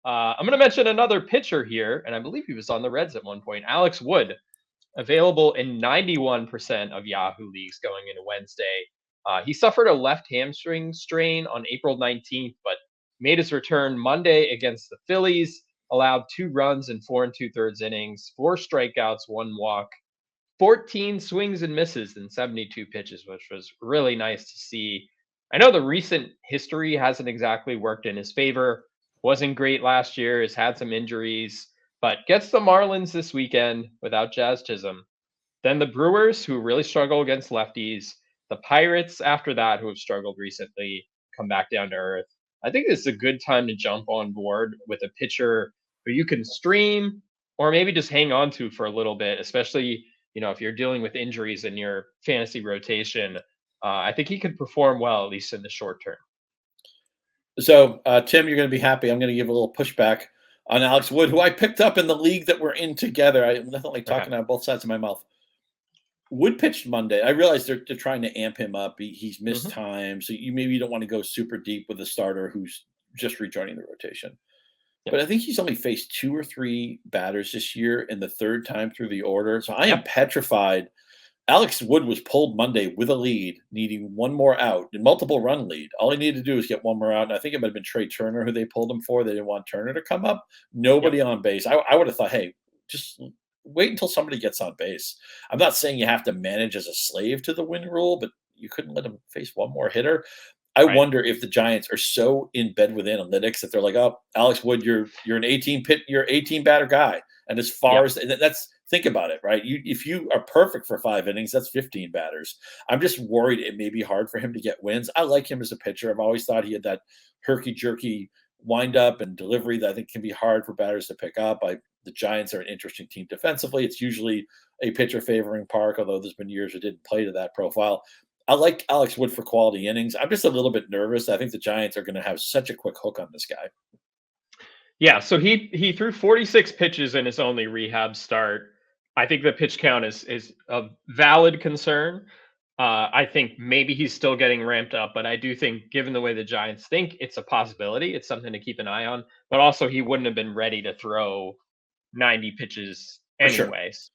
I'm going to mention another pitcher here, and I believe he was on the Reds at one point. Alex Wood, available in 91% of Yahoo leagues going into Wednesday. He suffered a left hamstring strain on April 19th, but made his return Monday against the Phillies, allowed 2 runs in 4 2/3 innings, 4 strikeouts, 1 walk, 14 swings and misses in 72 pitches, which was really nice to see. I know the recent history hasn't exactly worked in his favor. Wasn't great last year, has had some injuries, but gets the Marlins this weekend without Jazz Chisholm. Then the Brewers, who really struggle against lefties. The Pirates, after that, who have struggled recently, come back down to earth. I think this is a good time to jump on board with a pitcher who you can stream or maybe just hang on to for a little bit, especially if you're dealing with injuries in your fantasy rotation. I think he could perform well, at least in the short term. So, Tim, you're going to be happy. I'm going to give a little pushback on Alex Wood, who I picked up in the league that we're in together. I'm nothing like talking out both sides of my mouth. Wood pitched Monday. I realize they're trying to amp him up. He's missed time, so you don't want to go super deep with a starter who's just rejoining the rotation. But I think he's only faced 2 or 3 batters this year in the third time through the order. So I am petrified. Alex Wood was pulled Monday with a lead, needing one more out, a multiple run lead. All he needed to do was get one more out. And I think it might have been Trey Turner who they pulled him for. They didn't want Turner to come up. Nobody on base. I would have thought, hey, just wait until somebody gets on base. I'm not saying you have to manage as a slave to the win rule, but you couldn't let him face one more hitter. I wonder if the Giants are so in bed with analytics that they're like, oh, Alex Wood, you're an 18 batter guy. And as far as that's, think about it, right? If you are perfect for 5 innings, that's 15 batters. I'm just worried it may be hard for him to get wins. I like him as a pitcher. I've always thought he had that herky-jerky windup and delivery that I think can be hard for batters to pick up. The Giants are an interesting team defensively. It's usually a pitcher favoring Park, although there's been years it didn't play to that profile. I like Alex Wood for quality innings. I'm just a little bit nervous. I think the Giants are going to have such a quick hook on this guy. Yeah, so he threw 46 pitches in his only rehab start. I think the pitch count is a valid concern. I think maybe he's still getting ramped up, but I do think, given the way the Giants think, it's a possibility. It's something to keep an eye on. But also, he wouldn't have been ready to throw 90 pitches anyways.